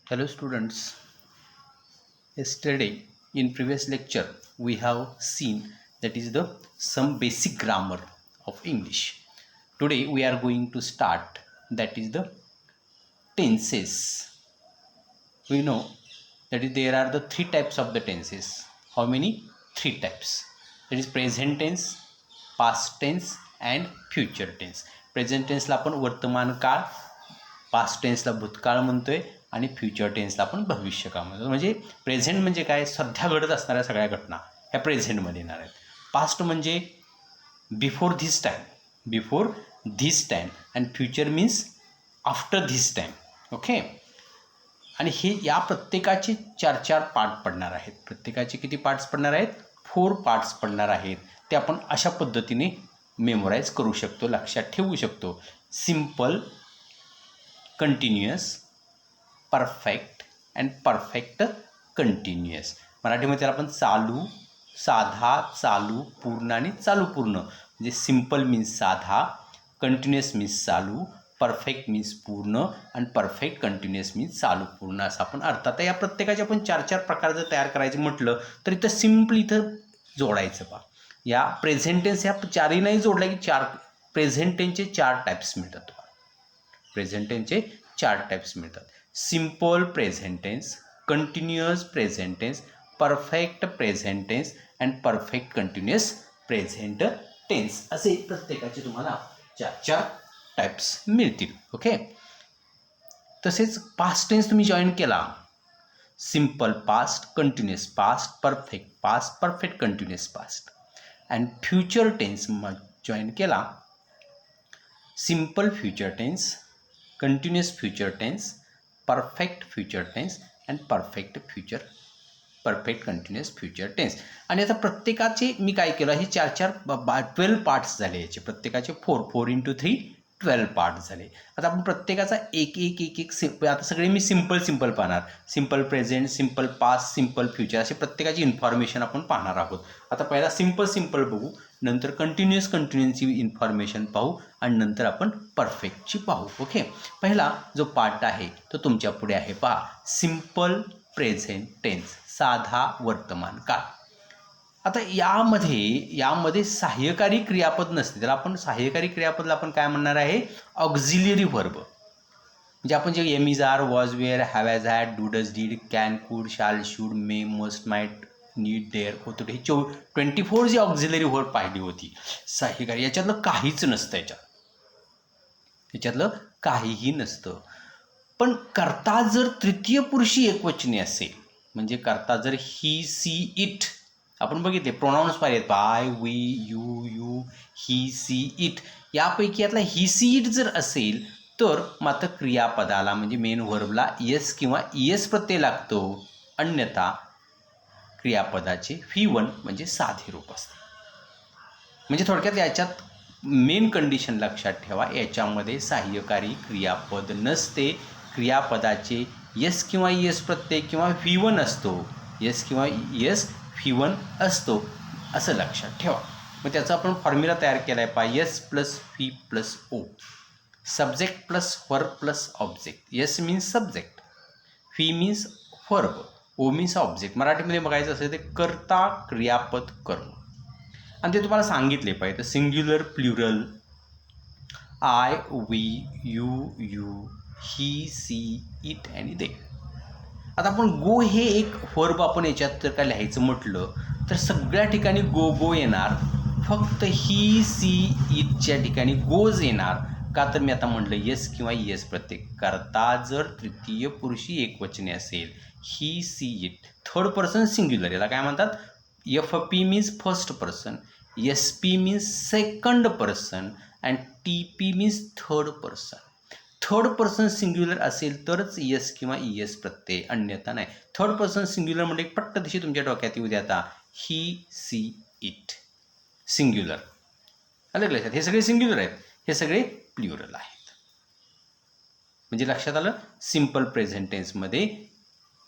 Hello students. Yesterday in previous lecture we have seen that is the some basic grammar of English. Today we are going to start that is the tenses. We know that is there are the three types of the tenses. How many? Three types. That is present tense, past tense and future tense. Present tense ला आपण वर्तमान काळ, past टेन्सला भूतकाळ म्हणतोय आणि future टेन्सला आपण भविष्यकाळ म्हणतो. म्हणजे प्रेझेंट म्हणजे काय, सध्या घडत असणाऱ्या सगळ्या घटना ह्या प्रेझेंटमध्ये येणार आहेत. पास्ट म्हणजे before this time and future means after this time. Okay. आणि हे या प्रत्येकाचे 4 पार्ट पडणार आहेत. प्रत्येकाचे किती पार्ट्स पडणार आहेत? 4 पार्ट्स पडणार आहेत. ते आपण अशा पद्धतीने मेमोराईज करू शकतो, लक्षात ठेवू शकतो. Simple, continuous, perfect and perfect continuous. मराठीमध्ये त्याला आपण चालू, साधा, चालू, पूर्ण आणि चालू पूर्ण. म्हणजे सिम्पल मीन्स साधा, कंटिन्युअस मीन्स चालू, परफेक्ट मीन्स पूर्ण आणि परफेक्ट कंटिन्युअस मीन्स चालू पूर्ण असं आपण अर्थात. या प्रत्येकाचे आपण 4 प्रकार जर तयार करायचं म्हटलं तर इथं सिम्पल इथं जोडायचं पहा. या प्रेझेंट टेन्स ह्या 4ही नाही जोडल्या की 4 प्रेझेंट टेन्सचे 4 टाईप्स मिळतात. प्रेझेंट टेन्सचे 4 टाईप्स मिळतात. Simple present tense, continuous present tense, perfect present tense and perfect continuous present tense असे प्रत्येकाचे तुम्हाला 4 टाईप्स मिळतील. ओके. तसेच पास्ट टेन्स तुम्ही जॉईन केला, simple past, continuous past, perfect past, perfect continuous past. And future tense मग join केला, simple future tense, continuous future tense, perfect future tense and perfect continuous future tense. आणि आता प्रत्येकाचे मी काय केलं, हे 12 पार्ट्स झाले याचे. प्रत्येकाचे 4 × 3 12 पार्ट्स झाले. आता आपण प्रत्येकाचा एक आता सगळे मी सिम्पल पाहणार. Simple present, simple past, simple future असे प्रत्येकाची इन्फॉर्मेशन आपण पाहणार आहोत. आता पहिला सिम्पल बघू, नंतर कंटिन्युअसची इन्फॉर्मेशन पाहू आणि नंतर आपण परफेक्टची पाहू. ओके. पहिला जो पार्ट आहे तो तुमच्या पुढे आहे, पहा. सिम्पल प्रेझेंट टेन्स, साधा वर्तमान काळ. आता यामध्ये सहाय्यकारी क्रियापद नसते. त्याला आपण सहाय्यकारी क्रियापदला आपण काय म्हणणार आहे? Auxiliary verb. म्हणजे आपण जे am is are, was were, have has had, do does did, can could, shall should, may must might need dare होतो, हे 24 जी ऑक्झिलरी व्हर्ब पाहिली होती सहाय्यकारी, याच्यातलं काहीच नसतं. याच्यातलं काहीही नसतं. पण कर्ता जर तृतीय पुरुषी एकवचनी असेल, म्हणजे कर्ता जर ही, सी, इट, आपण बघितले प्रोनाउन्स पाहिलेत, I, we, you, he, she, it, यापैकी यातला ही, सी, इट जर असेल तर मात्र क्रियापदाला म्हणजे मेन व्हर्बला एस किंवा ईएस प्रत्यय लागतो. अन्यथा क्रियापदाचे V1 म्हणजे साधे रूप असते. म्हणजे थोडक्यात याच्यात मेन कंडिशन लक्षात ठेवा, याच्यामध्ये सहाय्यकारी क्रियापद नसते. क्रियापदाचे एस किंवा ईएस प्रत्यय किंवा V1 असतो. एस किंवा ईएस V1 असतो असं लक्षात ठेवा. मग त्याचा आपण फॉर्म्युला तयार केला आहे, पहा. S plus V plus O, subject plus verb plus object. S means subject, V means verb, O means object. मराठीमध्ये बघायचं असेल ते कर्ता, क्रियापद, कर्म. आणि ते तुम्हाला सांगितले पाहिजे. तर singular, plural, I, we, you, he, she, it आणि दे. आता आपण गो हे एक वर्ब आपण याच्यात जर का लिहायचं म्हटलं तर सगळ्या ठिकाणी गो येणार, फक्त ही, सी, इटच्या ठिकाणी गोज येणार. का तर मी आता म्हटलं येस किंवा येस प्रत्यय. करता जर तृतीय पुरुषी एकवचने असेल, he, she, it, third person singular, याला काय म्हणतात? F P means first person, S P means second person and T P means third person. Third person singular असेल तरच येस किंवा ईएस प्रत्यय, अन्यथा नाही. थर्ड पर्सन सिंग्युलर म्हणजे पट्ट दिशी तुमच्या डोक्यात येऊ द्या आता. ही, सी, इट सिंग्युलर. आलं लक्षात? हे सगळे सिंग्युलर आहेत, हे सगळे प्लुरल आहेत. म्हणजे लक्षात आलं? सिम्पल प्रेझेंट टेन्समध्ये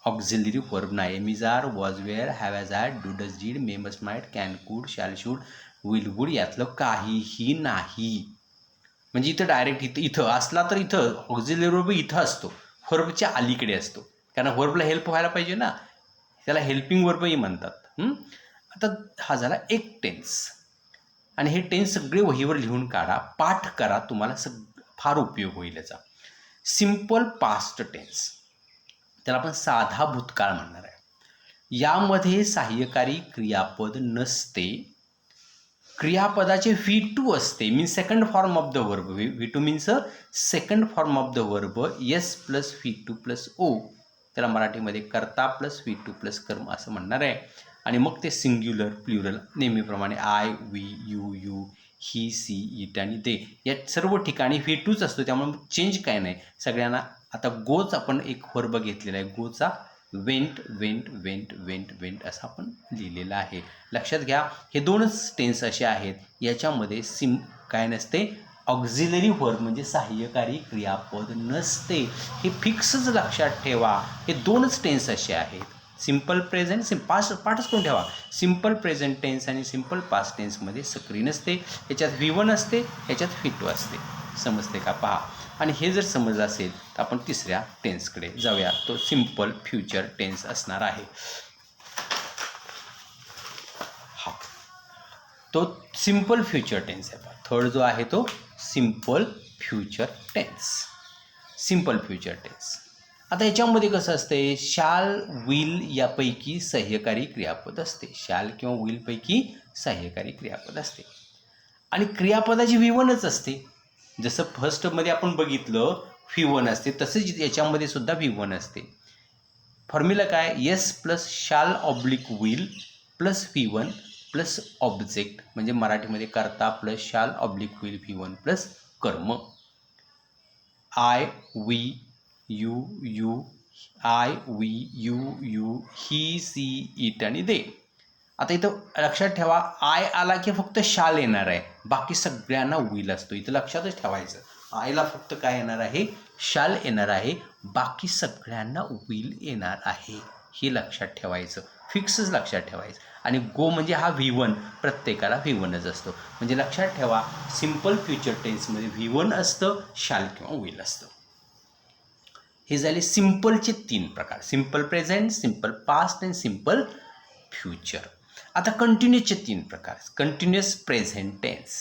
ऑक्झिलरी व्हर्ब नाही. Am is are, was were, have has had, do does did, may must might, can could, shall should, will would यातलं काहीही नाही. म्हणजे इथं डायरेक्ट इथं असला तर इथं ऑक्झिलरी व्हर्ब इथं असतो, व्हर्बच्या अलीकडे असतो. कारण व्हर्बला हेल्प व्हायला पाहिजे ना, त्याला हेल्पिंग वर्बही म्हणतात. आता हा झाला एक टेन्स. आणि हे टेन्स सगळे वहीवर लिहून काढा, पाठ करा, तुम्हाला फार उपयोग होईल याचा. सिम्पल पास्ट टेन्स, त्याला आपण साधा भूतकाळ म्हणणार आहे. यामध्ये सहाय्यकारी क्रियापद नसते. क्रियापदाचे V2 असते, means second form of the verb. V2 means second form of the verb. S plus V2 plus O, त्याला मराठीमध्ये कर्ता प्लस V2 प्लस कर्म असं म्हणणार आहे. आणि मग ते सिंग्युलर प्लुरल नेहमीप्रमाणे I, we, you, he, she, it आणि दे या सर्व ठिकाणी V2च असतो, त्यामुळे चेंज काय नाही सगळ्यांना. आता गोच आपण एक वर्ब घेतलेला आहे, गोचा went went went went went असं आपण लिहिलेलं आहे. लक्षात घ्या, हे दोनच टेन्स असे आहेत याच्यामध्ये काय नसते, ऑक्झिलरी वर्ब म्हणजे सहाय्यकारी क्रियापद नसते. हे फिक्सच लक्षात ठेवा. हे दोनच टेन्स असे आहेत, सिम्पल प्रेझेंट पास्ट. पाठच करून ठेवा, सिम्पल प्रेझेंट टेन्स आणि सिम्पल पास्ट टेन्समध्ये सक्रिय नसते. याच्यात V1 असते, याच्यात V2 असते. समजते का पहा. आणि हे जर समजलं असेल तर आपण तिसऱ्या टेन्सकडे जाऊया, तो सिम्पल फ्युचर टेन्स असणार आहे. हा तो सिम्पल फ्युचर टेन्स आहे. थर्ड जो आहे तो simple future tense. Simple future tense. आता याच्यामध्ये कसं असते, शाल, विल यापैकी सहाय्यकारी क्रियापद असते. शाल किंवा विलपैकी सहाय्यकारी क्रियापद असते. आणि क्रियापदाची V1च असते. जसं फर्स्टमध्ये आपण बघितलं V1 असते, तसेच याच्यामध्ये सुद्धा V1 असते. फॉर्म्युला काय, S plus shall oblique will plus V1 plus object, म्हणजे मराठीमध्ये कर्ता plus shall oblique will V1 plus कर्म. I, we, you, I, we, you, he, she, it आणि दे. आता इथं लक्षात ठेवा, आय आला की फक्त शाल येणार आहे, बाकी सगळ्यांना विल असतो. इथं लक्षातच ठेवायचं, आयला फक्त काय येणार आहे, शाल येणार आहे, बाकी सगळ्यांना विल येणार आहे. हे लक्षात ठेवायचं, फिक्सच लक्षात ठेवायचं. आणि गो म्हणजे हा V1, प्रत्येकाला V1च असतो. म्हणजे लक्षात ठेवा, सिम्पल फ्युचर टेन्समध्ये V1 असतं, शाल किंवा विल असतं. हे झाले सिम्पलचे 3 प्रकार, सिम्पल प्रेझेंट, सिम्पल पास्ट आणि सिम्पल फ्युचर. आता कंटिन्युअसचे 3 प्रकार, continuous present tense.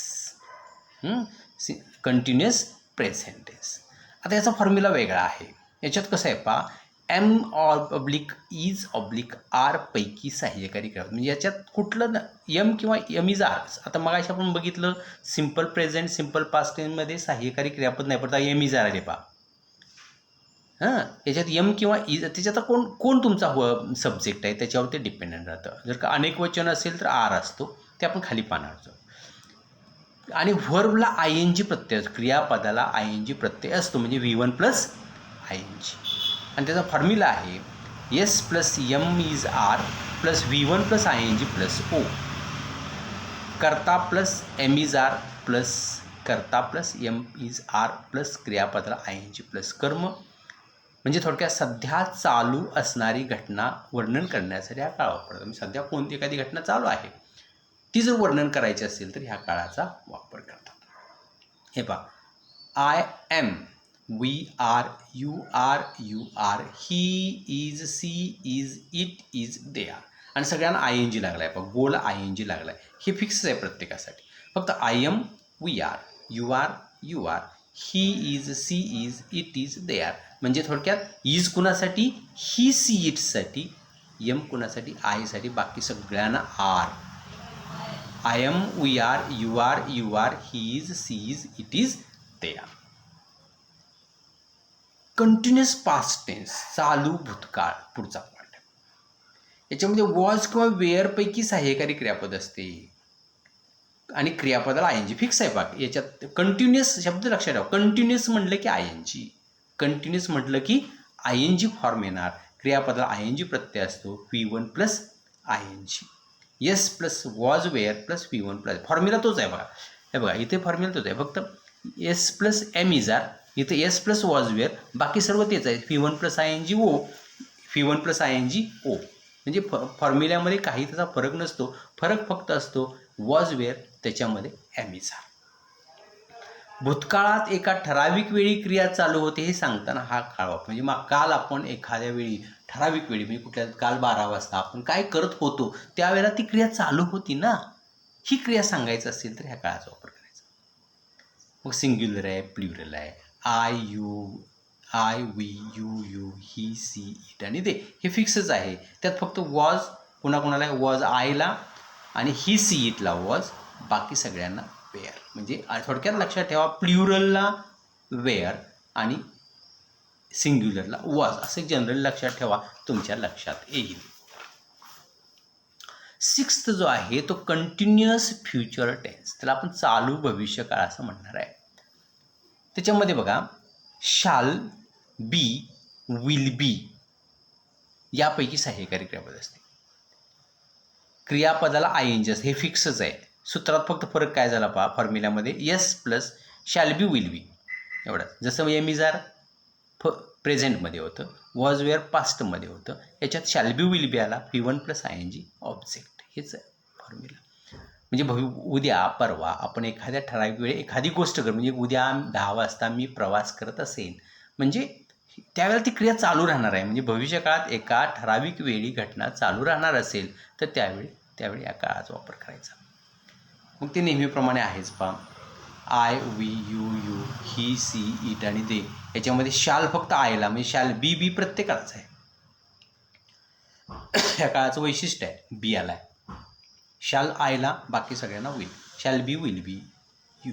Continuous present tense. आता याचा फॉर्म्युला वेगळा आहे. याच्यात कसं आहे पहा, M oblique is oblique are पैकी सहाय्यकारी क्रियापद. म्हणजे याच्यात कुठलं M किंवा M इज आर. आता मगाशी आपण बघितलं सिम्पल प्रेझेंट, सिम्पल पास्ट टेन्समध्ये सहाय्यकारी क्रियापद नाही पडता M इज आर आले पहा. याच्यात M किंवा इज, त्याच्यात कोण तुमचा सब्जेक्ट आहे त्याच्यावर ते डिपेंडंट राहतं. जर का अनेक वचन असेल तर आर असतो, ते आपण खाली पाहणार. आणि व्हर्बला ING प्रत्यय, क्रियापदाला ING प्रत्यय असतो, म्हणजे V1 प्लस ING. आणि त्याचा फॉर्म्युला आहे S plus M is are plus V1 plus ING plus O. कर्ता plus M is are plus कर्ता plus M is are plus क्रियापदाला ING प्लस कर्म. म्हणजे थोडक्यात सध्या चालू असणारी घटना वर्णन करण्यासाठी हा काळ वापरतो. सध्या कोणती एखादी घटना चालू आहे, ती जर वर्णन करायची असेल तर ह्या काळाचा वापर करतात. हे पहा, I am, we are, you are, he is, she is, it is, they are. आणि सगळ्यांना ING लागला आहे. पहा, गोला ING लागला आहे. हे फिक्स आहे प्रत्येकासाठी. फक्त I am, we are, you are, he is, she is, it is, they are. म्हणजे थोडक्यात इज कुणासाठी, ही, सी, इटसाठी, एम कुणासाठी, आयसाठी, बाकी सगळ्यांना are. I am, we are, you are, he is, she is, it is, they are. Continuous past tense, चालू भूतकाळ, पुढचा पार्ट. याच्यामध्ये वॉज किंवा वेअरपैकी सहाय्यकारी क्रियापद असते आणि क्रियापदाला ING फिक्स आहे. बाकी याच्यात कंटिन्युअस शब्द लक्षात ठेवा. कंटिन्युअस म्हटलं की ING, कंटिन्युअस म्हटलं की ING फॉर्म येणार. क्रियापदाला ING प्रत्यय असतो, V1 plus ING. S plus was wear plus V1 plus, formula तोच आहे बघा. हे बघा, इथे फॉर्म्युला तोच आहे, फक्त S plus M is are, इथे S प्लस वॉज वेअर, बाकी सर्व तेच आहे. V1 plus ING O, V1 plus ING O. म्हणजे फॉर्म्युल्यामध्ये काही त्याचा फरक नसतो. फरक फक्त असतो वॉज वेअर, त्याच्यामध्ये M इज आर. भूतकाळात एका ठराविक वेळी क्रिया चालू होते हे सांगताना हा काळ वापर. म्हणजे मग काल आपण एखाद्या वेळी ठराविक वेळी म्हणजे कुठल्या काल 12 वाजता आपण काय करत होतो त्यावेळेला ती क्रिया चालू होती ना, ही क्रिया सांगायचं असेल तर ह्या काळाचा वापर करायचा. मग सिंग्युलर आहे, प्लुरल आहे. I, we, you, he, she, it आणि दे हे फिक्सच आहे. त्यात फक्त वॉज कोणाकोणाला वॉज आयला आणि ही, सी, इटला वॉज, बाकी सगळ्यांना वेअर. म्हणजे थोडक्यात लक्षात ठेवा, प्लुरलला वेअर आणि सिंग्युलरला वॉज असं जनरल लक्षात ठेवा, तुमच्या लक्षात येईल. 6th जो आहे तो कंटिन्युअस फ्युचर टेन्स, त्याला आपण चालू भविष्यकाळ असं म्हणणार आहे. त्याच्यामध्ये बघा शाल, बी, विल बी यापैकी सहाय्यकारी क्रियापद असते. क्रियापदाला ING असते, हे फिक्सच आहे. सूत्रात फक्त फरक काय झाला पहा, फॉर्म्युल्यामध्ये S plus shall be will be एवढंच. जसं एम इज आर प्रेझेंटमध्ये होतं, वॉज वेअर पास्टमध्ये होतं, याच्यात शॅल बी विल बी आला, P1 प्लस ING ऑब्जेक्ट. हेच आहे फॉर्म्युला. म्हणजे उद्या परवा आपण एखाद्या ठराविक वेळी एखादी गोष्ट कर, म्हणजे उद्या 10 वाजता मी प्रवास करत असेन, म्हणजे त्यावेळेला ती क्रिया चालू राहणार आहे. म्हणजे भविष्यकाळात एका ठराविक वेळी घटना चालू राहणार असेल तर त्यावेळी या काळाचा वापर करायचा. मग ते नेहमीप्रमाणे आहेच पहा, I, we, you, he, she, it आणि दे. याच्यामध्ये शाल फक्त आयला, म्हणजे शाल बी बी प्रत्येकालाच आहे. ह्या काळाचं वैशिष्ट्य आहे, बी आला आहे. शाल आयला, बाकी सगळ्यांना will. Shall be will B you,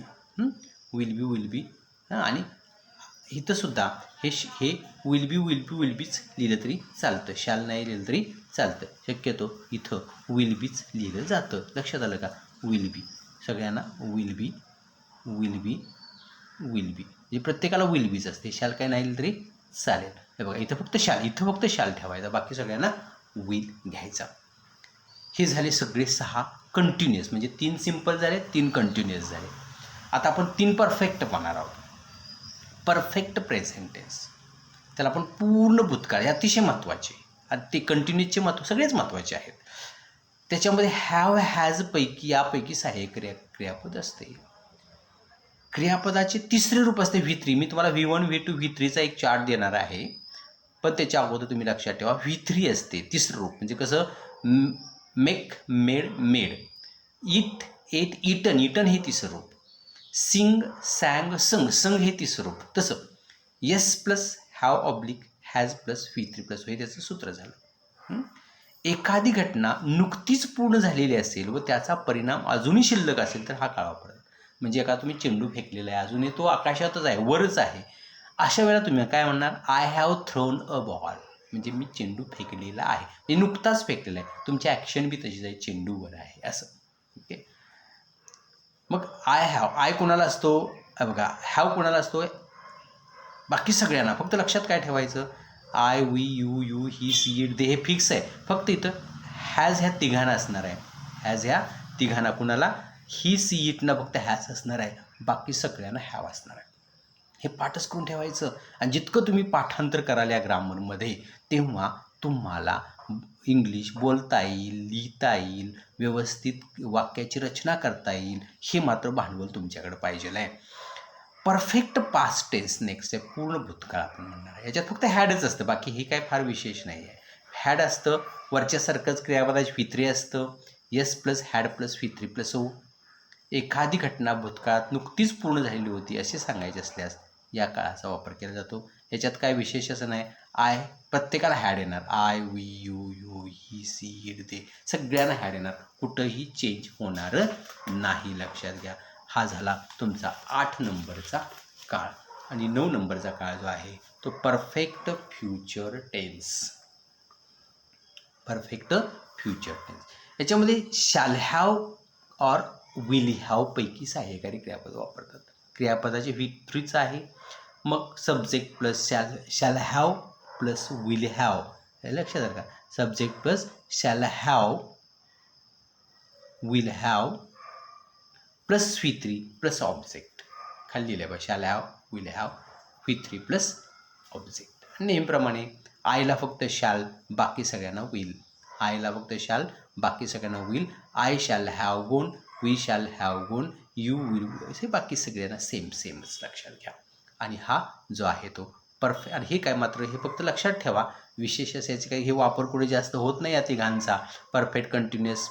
will be आणि इथंसुद्धा हे विल बीच लिहिलं तरी चालतं, शाल नाही लिहिलं तरी चालतं. शक्यतो इथं विल बीच लिहिलं जातं. लक्षात आलं का? विल बी सगळ्यांना विल बी म्हणजे प्रत्येकाला विल बीच असते. शाल काय नाही लिहिलं तरी चालेल. हे बघा इथं फक्त शाल ठेवायचा, बाकी सगळ्यांना विल घ्यायचा. हे झाले सगळे 6 कंटिन्युअस, म्हणजे 3 सिम्पल झाले, 3 कंटिन्युअस झाले. आता आपण 3 परफेक्ट पाहणार आहोत. परफेक्ट प्रेझेंट टेन्स, त्याला आपण पूर्ण भूतकाळ, हे अतिशय महत्त्वाचे आणि ते कंटिन्युअसचे महत्त्व सगळेच महत्त्वाचे आहेत. त्याच्यामध्ये हॅव, हॅज यापैकी सहाय्यकारी क्रियापद असते. क्रियापदाचे तिसरे रूप असते V3. मी तुम्हाला V1, V2, V3चा एक चार्ट देणार आहे, पण त्याच्या अगोदर तुम्ही लक्षात ठेवा V3 असते तिसरं रूप. म्हणजे कसं, make, made, eat, ate, eaten हे तिसरं रूप, सिंग, सॅंग, संग हे तिसरं रूप. तसं yes plus have oblique has plus V3 plus हे त्याचं सूत्र झालं. एखादी घटना नुकतीच पूर्ण झालेली असेल व त्याचा परिणाम अजूनही शिल्लक असेल तर हा काळ वापरतात. म्हणजे एका तुम्ही चेंडू फेकलेला आहे, अजूनही तो आकाशातच आहे, वरच आहे, अशा वेळेला तुम्ही काय म्हणणार, I have thrown a ball, म्हणजे मी चेंडू फेकलेला आहे, म्हणजे नुकताच फेकलेला आहे. तुमची ॲक्शन बी तशीच आहे, चेंडूवर आहे असं. ओके. मग आय कोणाला असतो बघा, हॅव कोणाला असतो, बाकी सगळ्यांना. फक्त लक्षात काय ठेवायचं, I, we, you, he, she, it, they हे फिक्स आहे. फक्त इथं हॅज ह्या तिघांना असणार आहे. हॅज ह्या तिघांना, कुणाला, ही, सी, इटना फक्त हॅज असणार आहे, बाकी सगळ्यांना हॅव असणार आहे. हे पाठच करून ठेवायचं. आणि जितकं तुम्ही पाठांतर कराल या ग्रामरमध्ये, तेव्हा तुम्हाला इंग्लिश बोलता येईल, लिहिता येईल, व्यवस्थित वाक्याची रचना करता येईल. हे मात्र भांडवल तुमच्याकडे पाहिजेल आहे. परफेक्ट पास्ट टेन्स नेक्स्ट आहे, पूर्ण भूतकाळ आपण म्हणणार आहे. याच्यात फक्त हॅडच असतं, बाकी हे काय फार विशेष नाही आहे. हॅड असतं, वरच्यासारखंच क्रियापदाची V3 असतं, yes plus had plus V3 plus O. एखादी घटना भूतकाळात नुकतीच पूर्ण झालेली होती असे सांगायचे असल्यास या काळाचा वापर केला जातो. याच्यात काय विशेष असं नाही. आय प्रत्येकाला हॅड येणार, I, we, you, he, she, it, they सगळ्यांना हॅड येणार, कुठंही चेंज होणार नाही. लक्षात घ्या. हा झाला तुमचा 8 नंबरचा काळ. आणि 9 नंबरचा काळ जो आहे तो perfect future tense. Perfect future tense याच्यामध्ये शॅल हॅव और विल हॅव पैकी सहाय्यकारी क्रियापद वापरतात. क्रियापदाचे V3चं आहे, मग subject plus shall have plus will have, हे लक्षात आलं का, subject plus shall have will have plus V3 plus object. खाली लिहिलं आहे, shall have will have V3 plus object. नेहमीप्रमाणे आयला फक्त शॅल, बाकी सगळ्यांना विल. आयला फक्त शॅल, बाकी सगळ्यांना विल. आय शॅल हॅव गुण, वी शॅल हॅव गुण, यू विल हे बाकी सगळ्यांना सेमच लक्षात घ्या. आणि हा जो आहे तो परफेक्ट. आणि हे काय मात्र हे फक्त लक्षात ठेवा, विशेष असायचे काही हे वापर कुठे जास्त होत नाही या तिघांचा. Perfect continuous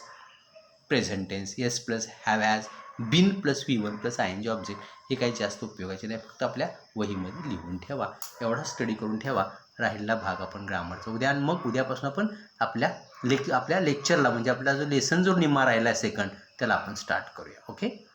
present tense, S plus have has, been plus V1 plus ING object, हे काही जास्त उपयोगाचे नाही. फक्त आपल्या वहीमध्ये लिहून ठेवा. एवढा स्टडी करून ठेवा. राहिलेला भाग आपण ग्रामरचा उद्या. आणि मग उद्यापासून आपण आपल्या लेक्चरला म्हणजे आपला जो लेसन जो निम्मा राहिला आहे सेकंड, त्याला आपण स्टार्ट करूया. ओके.